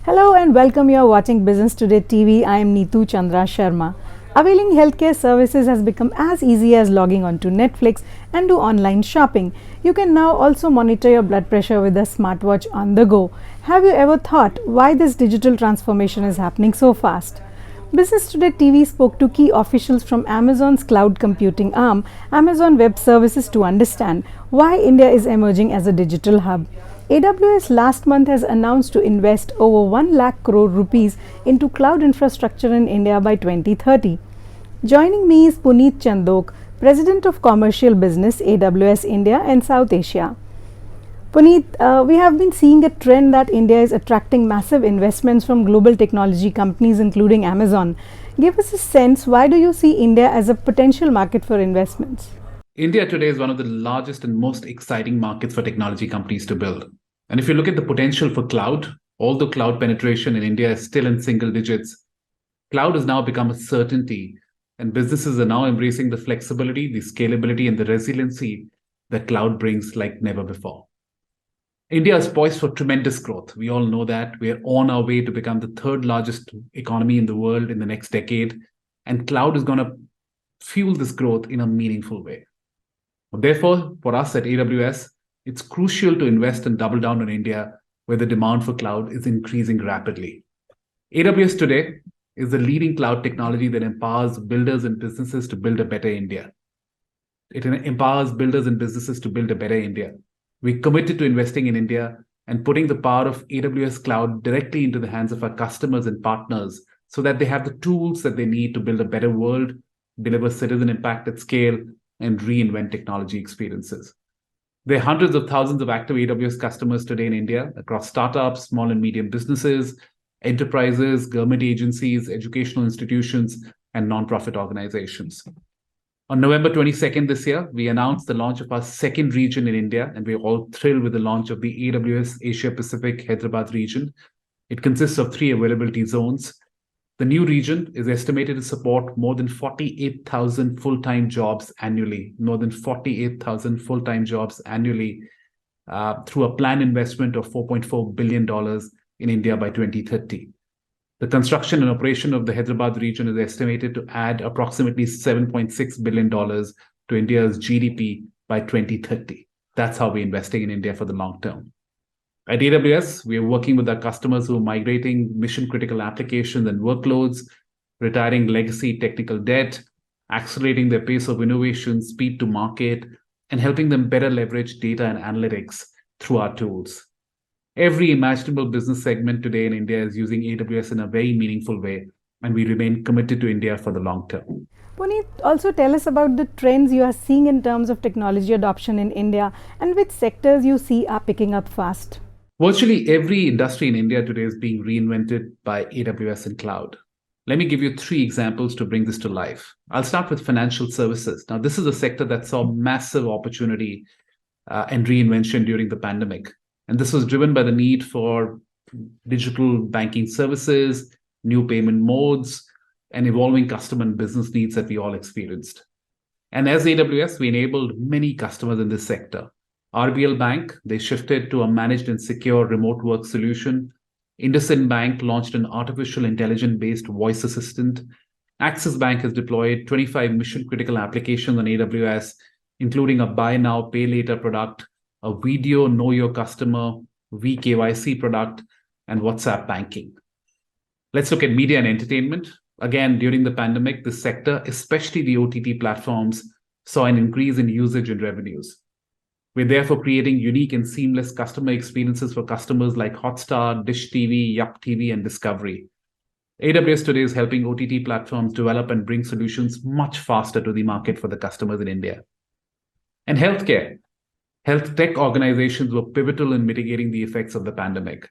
Hello and welcome. You are watching Business Today TV. I am Neetu Chandra Sharma. Availing healthcare services has become as easy as logging on to Netflix and do online shopping. You can now also monitor your blood pressure with a smartwatch on the go. Have you ever thought why this digital transformation is happening so fast? Business Today TV spoke to key officials from Amazon's cloud computing arm, Amazon Web Services, to understand why India is emerging as a digital hub. AWS last month has announced to invest over 1 lakh crore rupees into cloud infrastructure in India by 2030. Joining me is Puneet Chandok, President of Commercial Business, AWS India and South Asia. Puneet, we have been seeing a trend that India is attracting massive investments from global technology companies, including Amazon. Give us a sense, why do you see India as a potential market for investments? India today is one of the largest and most exciting markets for technology companies to build. And if you look at the potential for cloud, although cloud penetration in India is still in single digits, cloud has now become a certainty, and businesses are now embracing the flexibility, the scalability, and the resiliency that cloud brings like never before. India is poised for tremendous growth. We all know that. We are on our way to become the third largest economy in the world in the next decade, and cloud is going to fuel this growth in a meaningful way. Therefore, for us at AWS, it's crucial to invest and double down on India, where the demand for cloud is increasing rapidly. AWS today is the leading cloud technology that empowers builders and businesses to build a better India. It empowers builders and businesses to build a better India. We're committed to investing in India and putting the power of AWS cloud directly into the hands of our customers and partners so that they have the tools that they need to build a better world, deliver citizen impact at scale, and reinvent technology experiences. There are hundreds of thousands of active AWS customers today in India across startups, small and medium businesses, enterprises, government agencies, educational institutions, and nonprofit organizations. On November 22nd this year, we announced the launch of our second region in India, and we're all thrilled with the launch of the AWS Asia Pacific Hyderabad region. It consists of 3 availability zones. The new region is estimated to support more than 48,000 full-time jobs annually, more than 48,000 full-time jobs annually through a planned investment of $4.4 billion in India by 2030. The construction and operation of the Hyderabad region is estimated to add approximately $7.6 billion to India's GDP by 2030. That's how we're investing in India for the long term. At AWS, we are working with our customers who are migrating mission-critical applications and workloads, retiring legacy technical debt, accelerating their pace of innovation, speed to market, and helping them better leverage data and analytics through our tools. Every imaginable business segment today in India is using AWS in a very meaningful way, and we remain committed to India for the long term. Puneet, also tell us about the trends you are seeing in terms of technology adoption in India and which sectors you see are picking up fast. Virtually every industry in India today is being reinvented by AWS and cloud. Let me give you 3 examples to bring this to life. I'll start with financial services. Now, this is a sector that saw massive opportunity and reinvention during the pandemic. And this was driven by the need for digital banking services, new payment modes, and evolving customer and business needs that we all experienced. And as AWS, we enabled many customers in this sector. RBL Bank, they shifted to a managed and secure remote work solution. IndusInd Bank launched an artificial intelligence-based voice assistant. Axis Bank has deployed 25 mission-critical applications on AWS, including a buy now, pay later product, a video know your customer, vKYC product, and WhatsApp banking. Let's look at media and entertainment. Again, during the pandemic, this sector, especially the OTT platforms, saw an increase in usage and revenues. We're therefore creating unique and seamless customer experiences for customers like Hotstar, Dish TV, Yup TV, and Discovery. AWS today is helping OTT platforms develop and bring solutions much faster to the market for the customers in India. And healthcare. Health tech organizations were pivotal in mitigating the effects of the pandemic.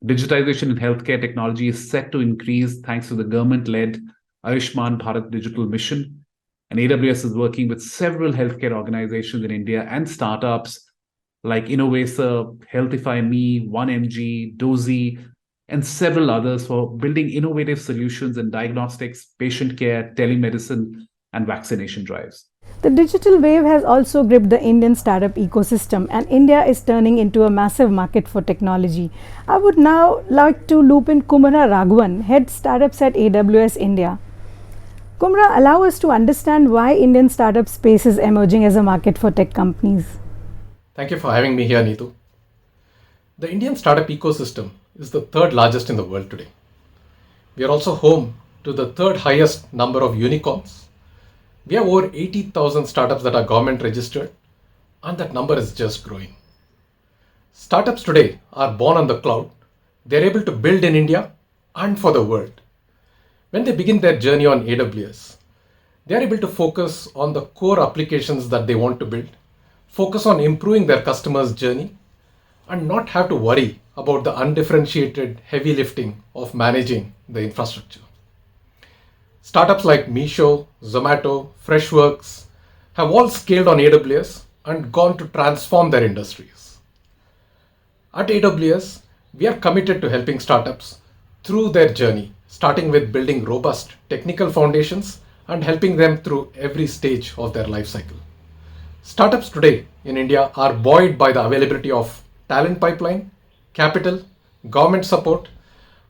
Digitization in healthcare technology is set to increase thanks to the government-led Ayushman Bharat Digital Mission. And AWS is working with several healthcare organizations in India and startups like Innovasa, Healthify Me, 1MG, Dozy, and several others for building innovative solutions in diagnostics, patient care, telemedicine, and vaccination drives. The digital wave has also gripped the Indian startup ecosystem, and India is turning into a massive market for technology. I would now like to loop in Kumara Raghavan, head startups at AWS India. Kumra, allow us to understand why Indian startup space is emerging as a market for tech companies. Thank you for having me here, Neetu. The Indian startup ecosystem is the third largest in the world today. We are also home to the third highest number of unicorns. We have over 80,000 startups that are government registered, and that number is just growing. Startups today are born on the cloud. They're able to build in India and for the world. When they begin their journey on AWS, they are able to focus on the core applications that they want to build, focus on improving their customers' journey, and not have to worry about the undifferentiated heavy lifting of managing the infrastructure. Startups like Meesho, Zomato, Freshworks have all scaled on AWS and gone to transform their industries. At AWS, we are committed to helping startups through their journey, starting with building robust technical foundations and helping them through every stage of their life cycle. Startups today in India are buoyed by the availability of talent pipeline, capital, government support,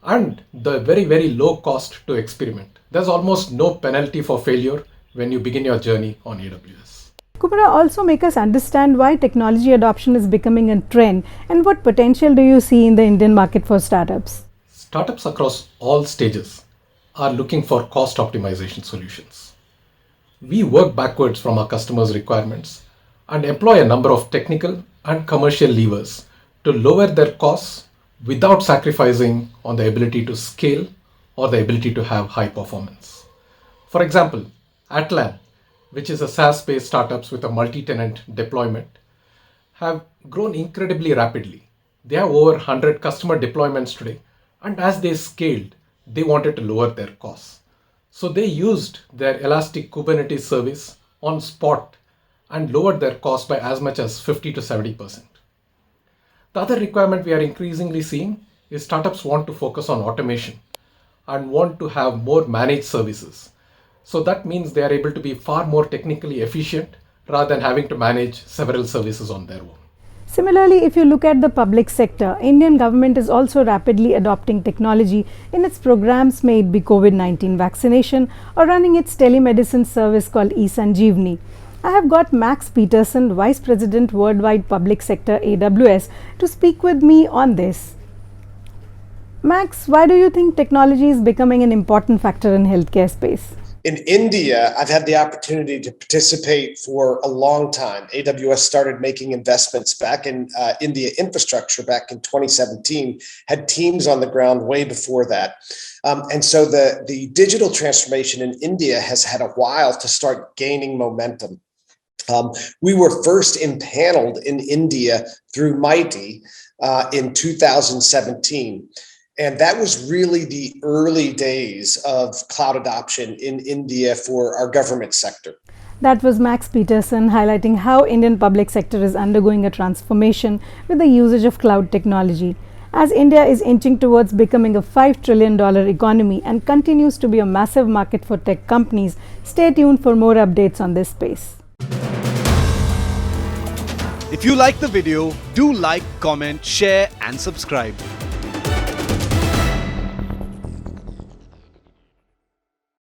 and the very, very low cost to experiment. There's almost no penalty for failure when you begin your journey on AWS. Kumra, also make us understand why technology adoption is becoming a trend and what potential do you see in the Indian market for startups? Startups across all stages are looking for cost optimization solutions. We work backwards from our customers' requirements and employ a number of technical and commercial levers to lower their costs without sacrificing on the ability to scale or the ability to have high performance. For example, Atlan, which is a SaaS-based startup with a multi-tenant deployment, have grown incredibly rapidly. They have over 100 customer deployments today, and as they scaled, they wanted to lower their costs. So they used their Elastic Kubernetes service on Spot and lowered their cost by as much as 50 to 70%. The other requirement we are increasingly seeing is startups want to focus on automation and want to have more managed services. So that means they are able to be far more technically efficient rather than having to manage several services on their own. Similarly, if you look at the public sector, Indian government is also rapidly adopting technology in its programs, may it be COVID-19 vaccination or running its telemedicine service called eSanjeevani. I have got Max Peterson, Vice President Worldwide Public Sector AWS, to speak with me on this. Max, why do you think technology is becoming an important factor in healthcare space? In India, I've had the opportunity to participate for a long time. AWS started making investments back in India infrastructure back in 2017, had teams on the ground way before that. And so the digital transformation in India has had a while to start gaining momentum. We were first impaneled in India through MITI in 2017. And that was really the early days of cloud adoption in India for our government sector. That was Max Peterson highlighting how Indian public sector is undergoing a transformation with the usage of cloud technology. As India is inching towards becoming a $5 trillion economy and continues to be a massive market for tech companies, stay tuned for more updates on this space. If you like the video, do like, comment, share and subscribe.